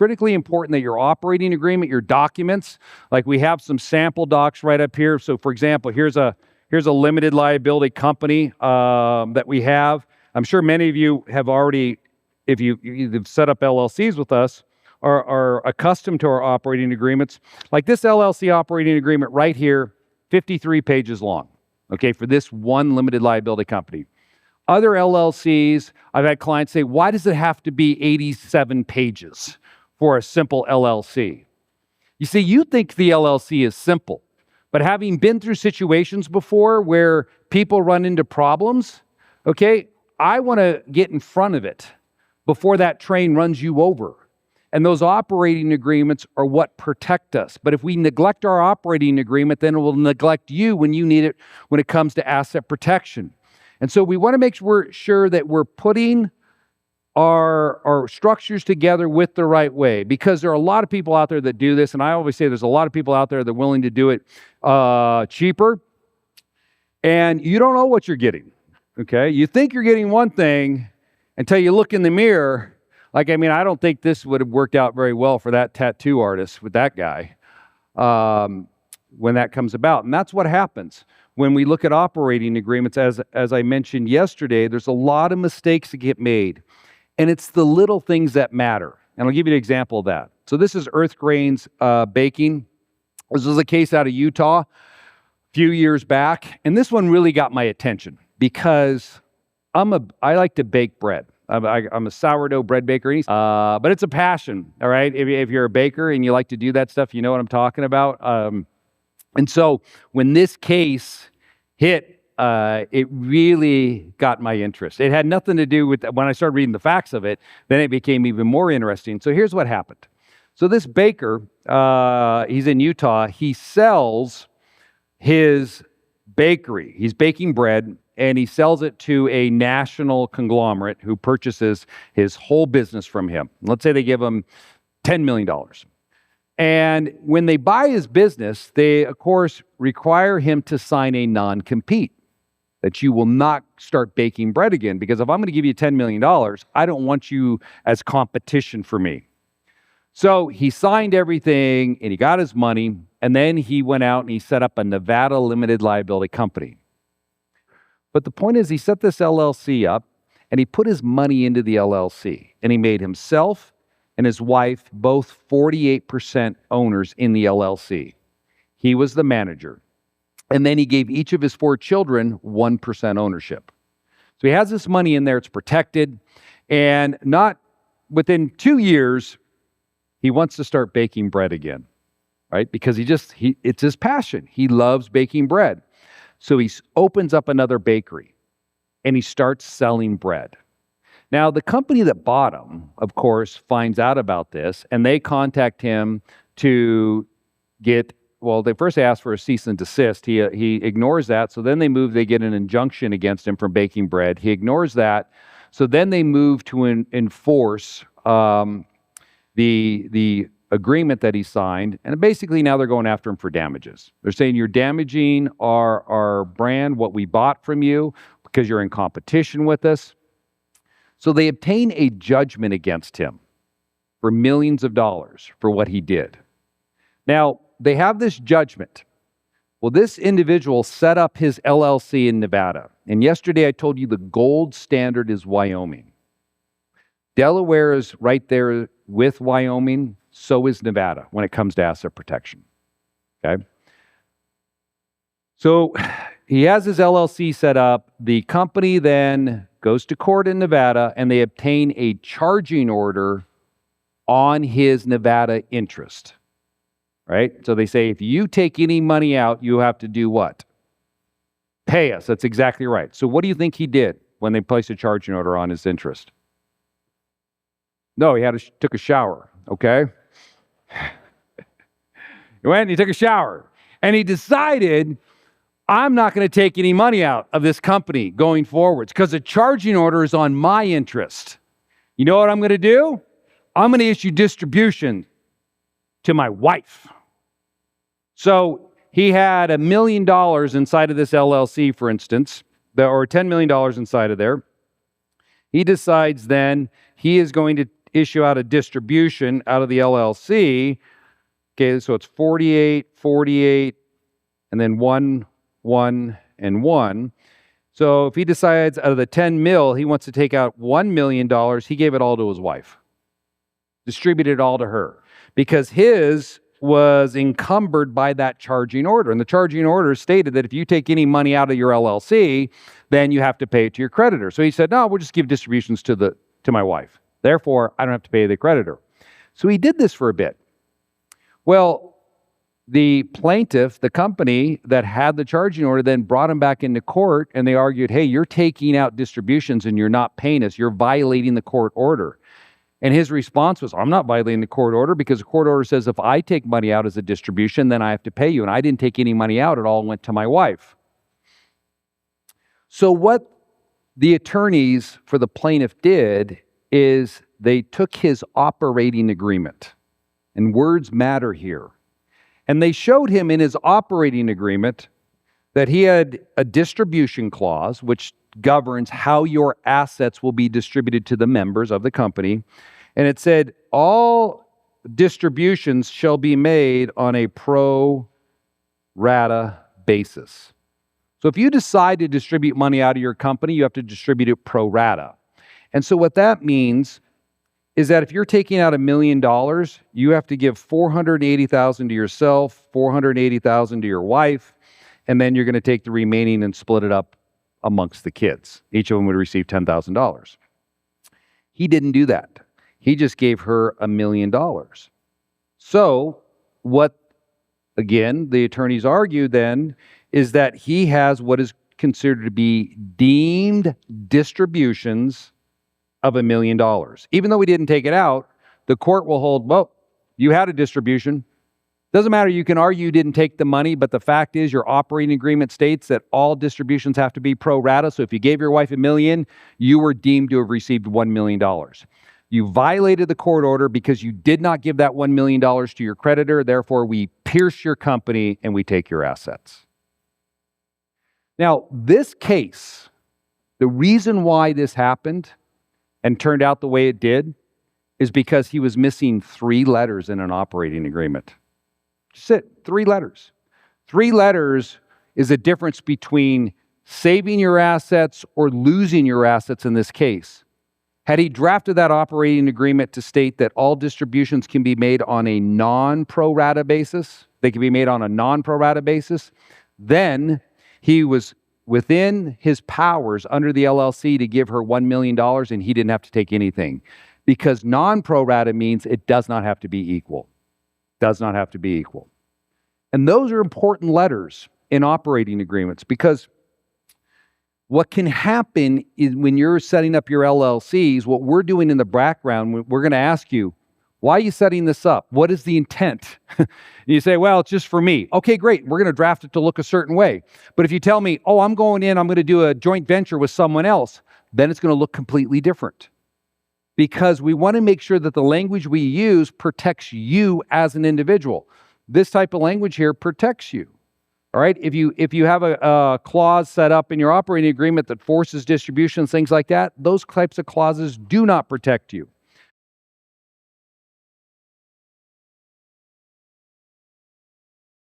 critically important that your operating agreement, your documents, like we have some sample docs right up here. So for example, here's a limited liability company that we have. I'm sure many of you have already, if you've set up LLCs with us, are accustomed to our operating agreements. Like this LLC operating agreement right here, 53 pages long, okay, for this one limited liability company. Other LLCs, I've had clients say, why does it have to be 87 pages for a simple LLC? You see, you think the LLC is simple, but having been through situations before where people run into problems, okay, I want to get in front of it before that train runs you over. And those operating agreements are what protect us. But if we neglect our operating agreement, then it will neglect you when you need it when it comes to asset protection. And so we want to make sure that we're putting our structures together with the right way, because there are a lot of people out there that do this. And I always say there's a lot of people out there that are willing to do it cheaper. And you don't know what you're getting, okay? You think you're getting one thing until you look in the mirror. Like, I mean, I don't think this would have worked out very well for that tattoo artist with that guy when that comes about. And that's what happens when we look at operating agreements. As I mentioned yesterday, there's a lot of mistakes that get made. And it's the little things that matter. And I'll give you an example of that. So this is Earth Grains Baking. This was a case out of Utah a few years back. And this one really got my attention because I like to bake bread. I'm a sourdough bread baker, but it's a passion, all right? If you're a baker and you like to do that stuff, you know what I'm talking about. And so when this case hit, it really got my interest. It had nothing to do with, when I started reading the facts of it, then it became even more interesting. So here's what happened. So this baker, he's in Utah, he sells his bakery. He's baking bread, and he sells it to a national conglomerate who purchases his whole business from him. Let's say they give him $10 million. And when they buy his business, they, of course, require him to sign a non-compete that you will not start baking bread again, because if I'm going to give you $10 million, I don't want you as competition for me. So he signed everything, and he got his money, and then he went out and he set up a Nevada limited liability company. But the point is, he set this LLC up, and he put his money into the LLC, and he made himself and his wife both 48% owners in the LLC. He was the manager. And then he gave each of his 4 children 1% ownership. So he has this money in there, it's protected, and not within 2 years, he wants to start baking bread again, right? Because it's his passion. He loves baking bread. So he opens up another bakery, and he starts selling bread. Now, the company that bought him, of course, finds out about this, and they contact him to get, well, they first ask for a cease and desist. He ignores that, so then they get an injunction against him for baking bread. He ignores that, so then they move to enforce the agreement that he signed, and basically now they're going after him for damages. They're saying you're damaging our brand, what we bought from you, because you're in competition with us. So they obtain a judgment against him for millions of dollars for what he did. Now, they have this judgment. Well, this individual set up his LLC in Nevada. And yesterday I told you the gold standard is Wyoming. Delaware is right there with Wyoming. So is Nevada when it comes to asset protection. Okay? So he has his LLC set up. The company then goes to court in Nevada, and they obtain a charging order on his Nevada interest. Right? So they say, if you take any money out, you have to do what? Pay us. That's exactly right. So what do you think he did when they placed a charging order on his interest? No, he took a shower. Okay? He went and he took a shower. And he decided, I'm not going to take any money out of this company going forwards because the charging order is on my interest. You know what I'm going to do? I'm going to issue distribution to my wife. So he had $1 million inside of this LLC, for instance, or $10 million inside of there. He decides then he is going to issue out a distribution out of the LLC. Okay, so it's 48, 48, and then 1, 1, and 1. So if he decides out of the 10 mil, he wants to take out $1 million, he gave it all to his wife. Distributed it all to her. Because his was encumbered by that charging order. And the charging order stated that if you take any money out of your LLC, then you have to pay it to your creditor. So he said, no, we'll just give distributions to my wife. Therefore, I don't have to pay the creditor. So he did this for a bit. Well, the plaintiff, the company that had the charging order, then brought him back into court, and they argued, hey, you're taking out distributions and you're not paying us. You're violating the court order. And his response was, I'm not violating the court order because the court order says if I take money out as a distribution, then I have to pay you. And I didn't take any money out. It all went to my wife. So what the attorneys for the plaintiff did is they took his operating agreement. And words matter here. And they showed him in his operating agreement that he had a distribution clause, which governs how your assets will be distributed to the members of the company. And it said, all distributions shall be made on a pro rata basis. So if you decide to distribute money out of your company, you have to distribute it pro rata. And so what that means is that if you're taking out $1 million, you have to give $480,000 to yourself, $480,000 to your wife, and then you're going to take the remaining and split it up amongst the kids. Each of them would receive $10,000. He didn't do that. He just gave her $1 million. So what, again, the attorneys argue then is that he has what is considered to be deemed distributions of $1 million. Even though he didn't take it out, the court will hold, well, you had a distribution. Doesn't matter, you can argue you didn't take the money, but the fact is your operating agreement states that all distributions have to be pro rata. So if you gave your wife $1 million, you were deemed to have received $1 million. You violated the court order because you did not give that $1 million to your creditor. Therefore, we pierce your company and we take your assets. Now, this case, the reason why this happened and turned out the way it did is because he was missing 3 letters in an operating agreement. Just it, 3 letters. 3 letters is a difference between saving your assets or losing your assets in this case. Had he drafted that operating agreement to state that all distributions can be made on a non-pro rata basis, they can be made on a non-pro rata basis, then he was within his powers under the LLC to give her $1 million and he didn't have to take anything. Because non-pro rata means it does not have to be equal. Does not have to be equal. And those are important letters in operating agreements because what can happen is when you're setting up your LLCs, what we're doing in the background, we're going to ask you, why are you setting this up? What is the intent? You say, well, it's just for me. Okay, great. We're going to draft it to look a certain way. But if you tell me, oh, I'm going to do a joint venture with someone else, then it's going to look completely different. Because we want to make sure that the language we use protects you as an individual. This type of language here protects you. All right? If you have a clause set up in your operating agreement that forces distributions, things like that, those types of clauses do not protect you.